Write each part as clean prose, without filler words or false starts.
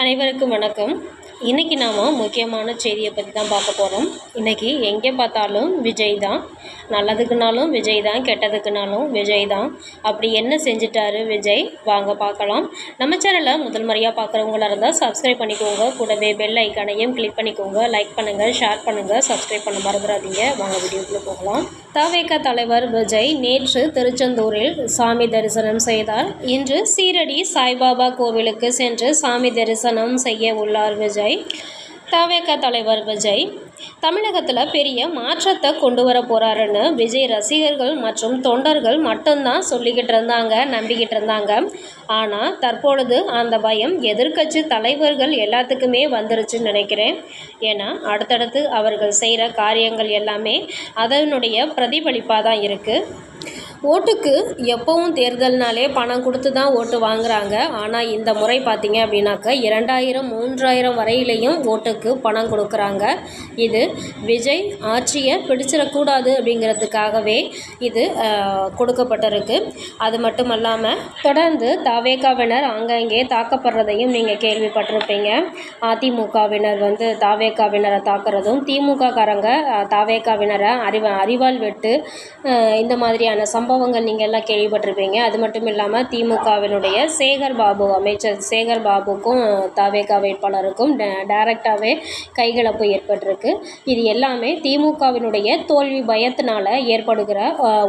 அனைவருக்கும் வணக்கம். இன்றைக்கி நாம் முக்கியமான செய்தியை பற்றி தான் பார்க்க போகிறோம். இன்றைக்கி எங்கே பார்த்தாலும் விஜய் தான். நல்லதுக்குனாலும் விஜய் தான், கெட்டதுக்குனாலும் விஜய் தான். அப்படி என்ன செஞ்சிட்டாரு விஜய்? வாங்க பார்க்கலாம். நம்ம சேனலை முதல் முறையாக பார்க்குறவங்களா இருந்தால் சப்ஸ்கிரைப் பண்ணிக்கோங்க. கூடவே பெல் ஐக்கானையும் கிளிக் பண்ணிக்கோங்க. லைக் பண்ணுங்கள், ஷேர் பண்ணுங்கள், சப்ஸ்கிரைப் பண்ண மறந்துடாதீங்க. வாங்க வீடியோக்குள்ளே போகலாம். தவேக தலைவர் விஜய் நேற்று திருச்செந்தூரில் சாமி தரிசனம் செய்தார். இன்று சீரடி சாய்பாபா கோவிலுக்கு சென்று சாமி தரிசனம் செய்ய உள்ளார் விஜய். தவேக தலைவர் விஜய் தமிழகத்தில் பெரிய மாற்றத்தை கொண்டு வர போகிறாருன்னு விஜய் ரசிகர்கள் மற்றும் தொண்டர்கள் மட்டும்தான் சொல்லிக்கிட்டு இருந்தாங்க, நம்பிக்கிட்டு இருந்தாங்க. ஆனால் தற்பொழுது அந்த பயம் எதிர்க்கட்சி தலைவர்கள் எல்லாத்துக்குமே வந்துருச்சுன்னு நினைக்கிறேன். ஏன்னா அடுத்தடுத்து அவர்கள் செய்கிற காரியங்கள் எல்லாமே அதனுடைய பிரதிபலிப்பாக தான் இருக்குது. ஓட்டுக்கு எப்போவும் தேர்தல்னாலே பணம் கொடுத்து தான் ஓட்டு வாங்குகிறாங்க. ஆனால் இந்த முறை பார்த்திங்க அப்படின்னாக்க 2000 3000 வரையிலையும் ஓட்டுக்கு பணம் கொடுக்குறாங்க. இது விஜய் ஆட்சியை பிடிச்சிடக்கூடாது அப்படிங்கிறதுக்காகவே இது கொடுக்கப்பட்டிருக்கு. அது மட்டும் இல்லாமல் தொடர்ந்து தவேகாவினர் அங்கங்கே தாக்கப்படுறதையும் நீங்கள் கேள்விப்பட்டிருப்பீங்க. அதிமுகவினர் தவேகாவினரை தாக்குறதும், திமுககாரங்க தவேகாவினரை அரிவாள் வெட்டு, இந்த மாதிரியான சம்பவங்கள் நீங்கள் எல்லாம் கேள்விப்பட்டிருப்பீங்க. அது மட்டும் இல்லாமல் திமுகவினுடைய அமைச்சர் சேகர் பாபுக்கும் தவேகா வேட்பாளருக்கும் டைரெக்டாகவே கைகலப்பு ஏற்பட்டிருக்கு. இது எல்லாமே திமுகவினுடைய தோல்வி பயத்தினால ஏற்படுகிற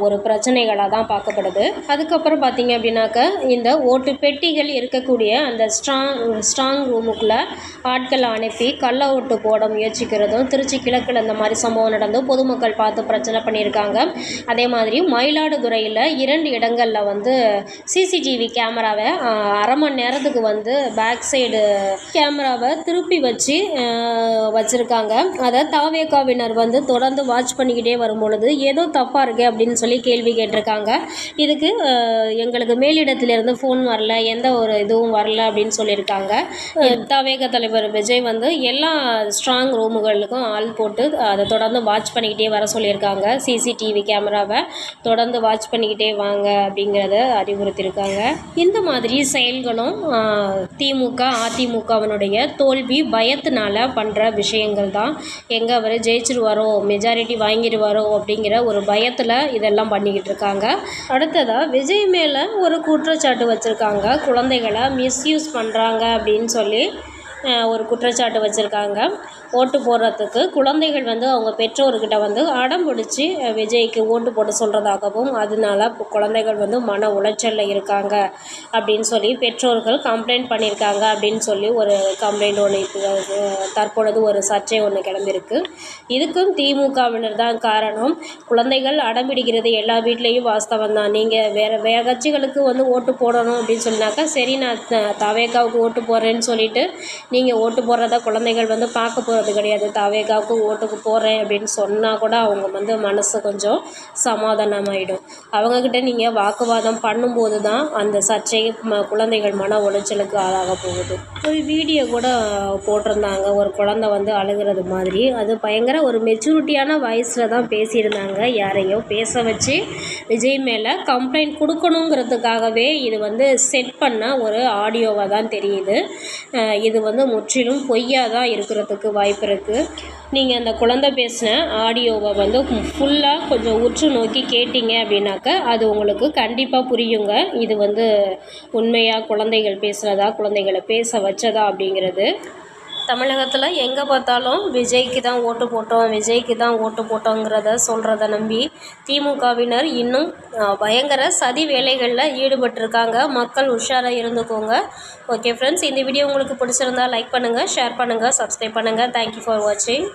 ஒரு பிரச்சனைகளாக தான் பார்க்கப்படுது. அதுக்கப்புறம் பார்த்தீங்க அப்படின்னாக்க இந்த ஓட்டு பெட்டிகள் இருக்கக்கூடிய அந்த ஸ்ட்ராங் ரூமுக்குள்ளே ஆட்கள் அனுப்பி கள்ள ஓட்டு போட முயற்சிக்கிறதும், திருச்சி கிழக்கில் இந்த மாதிரி சம்பவம் நடந்து பொதுமக்கள் பார்த்து பிரச்சனை பண்ணியிருக்காங்க. அதே மாதிரி மயிலாடுதுறையில் 2 இடங்களில் சிசிடிவி கேமராவை அரை மணி நேரத்துக்கு பேக் சைடு கேமராவை திருப்பி வச்சுருக்காங்க. அதை தவேகாவினர் தொடர்ந்து வாட்ச் பண்ணிக்கிட்டே வரும்பொழுது ஏதோ தப்பாக இருக்குது அப்படின்னு சொல்லி கேள்வி கேட்டிருக்காங்க. இதுக்கு எங்களுக்கு மேலிடத்திலிருந்து ஃபோன் வரல, எந்த ஒரு இதுவும் வரல அப்படின்னு சொல்லியிருக்காங்க. தவேக தலைவர் விஜய் எல்லா ஸ்ட்ராங் ரூமுகளுக்கும் ஆள் போட்டு அதை தொடர்ந்து வாட்ச் பண்ணிக்கிட்டே வர சொல்லியிருக்காங்க. சிசிடிவி கேமராவை தொடர்ந்து வாட்ச் பண்ணிக்கிட்டே வாங்க அப்படிங்கிறத அறிவுறுத்தியிருக்காங்க. இந்த மாதிரி செயல்களும் திமுக அதிமுகவினுடைய தோல்வி பயத்தினால பண்ணுற விஷயங்கள் தான். எங்கே அவர் ஜெயிச்சிருவாரோ, மெஜாரிட்டி வாங்கிடுவாரோ அப்படிங்கிற ஒரு பயத்தில் இதெல்லாம் பண்ணிக்கிட்டு இருக்காங்க. அடுத்ததாக விஜய் மேலே ஒரு குற்றச்சாட்டு வச்சுருக்காங்க. குழந்தைகளை மிஸ்யூஸ் பண்ணுறாங்க அப்படின்னு சொல்லி ஒரு குற்றச்சாட்டு வச்சுருக்காங்க. ஓட்டு போடுறதுக்கு குழந்தைகள் அவங்க பெற்றோர்கிட்ட அடம் பிடிச்சி விஜய்க்கு ஓட்டு போட சொல்கிறதாகவும், அதனால குழந்தைகள் மன உளைச்சலில் இருக்காங்க அப்படின்னு சொல்லி பெற்றோர்கள் கம்ப்ளைண்ட் பண்ணியிருக்காங்க அப்படின்னு சொல்லி ஒரு கம்ப்ளைண்ட் ஒன்று தற்பொழுது ஒரு சர்ச்சை ஒன்று கிளம்பியிருக்கு. இதுக்கும் திமுகவினர் தான் காரணம். குழந்தைகள் அடம் பிடிக்கிறது எல்லா வீட்லேயும் வாஸ்தவம் தான். நீங்கள் வேறு கட்சிகளுக்கு ஓட்டு போடணும் அப்படின்னு சொன்னாக்கா சரி, நான் தவேகாவுக்கு ஓட்டு போடுறேன்னு சொல்லிட்டு நீங்கள் ஓட்டு போடுறத குழந்தைகள் பார்க்க போகிறது கிடையாது. தவேகாவுக்கு ஓட்டுக்கு போடுறேன் அப்படின்னு சொன்னால் கூட அவங்க மனசு கொஞ்சம் சமாதானமாயிடும். அவங்கக்கிட்ட நீங்கள் வாக்குவாதம் பண்ணும்போது தான் அந்த சர்ச்சை குழந்தைகள் மன உளைச்சலுக்கு ஆளாக போகுது. ஒரு வீடியோ கூட போட்டிருந்தாங்க, ஒரு குழந்தை அழுகிறது மாதிரி. அது பயங்கர ஒரு மெச்சூரிட்டியான வாய்ஸில் தான் பேசியிருந்தாங்க. யாரையோ பேச வச்சு விஜய் மேலே கம்ப்ளைண்ட் கொடுக்கணுங்கிறதுக்காகவே இது செட் பண்ண ஒரு ஆடியோவாக தான் தெரியுது. இது முற்றிலும் பொய்யாக தான் இருக்கிறதுக்கு வாய்ப்பு இருக்குது. நீங்கள் அந்த குழந்தை பேசின ஆடியோவை ஃபுல்லாக கொஞ்சம் உற்று நோக்கி கேட்டிங்க அப்படின்னாக்க அது உங்களுக்கு கண்டிப்பாக புரியுங்க. இது உண்மையாக குழந்தைகள் பேசுகிறதா, குழந்தைகளை பேச வச்சதா அப்படிங்கிறது. தமிழகத்தில் எங்கே பார்த்தாலும் விஜய்க்கு தான் ஓட்டு போட்டோங்கிறத சொல்கிறத நம்பி திமுகவினர் இன்னும் பயங்கர சதி வேலைகளில் ஈடுபட்டிருக்காங்க. மக்கள் உஷாராக இருந்துக்கோங்க. ஓகே ஃப்ரெண்ட்ஸ், இந்த வீடியோ உங்களுக்கு பிடிச்சிருந்தா லைக் பண்ணுங்கள், ஷேர் பண்ணுங்கள், சப்ஸ்கிரைப் பண்ணுங்கள். தேங்க்யூ ஃபார் வாட்சிங்.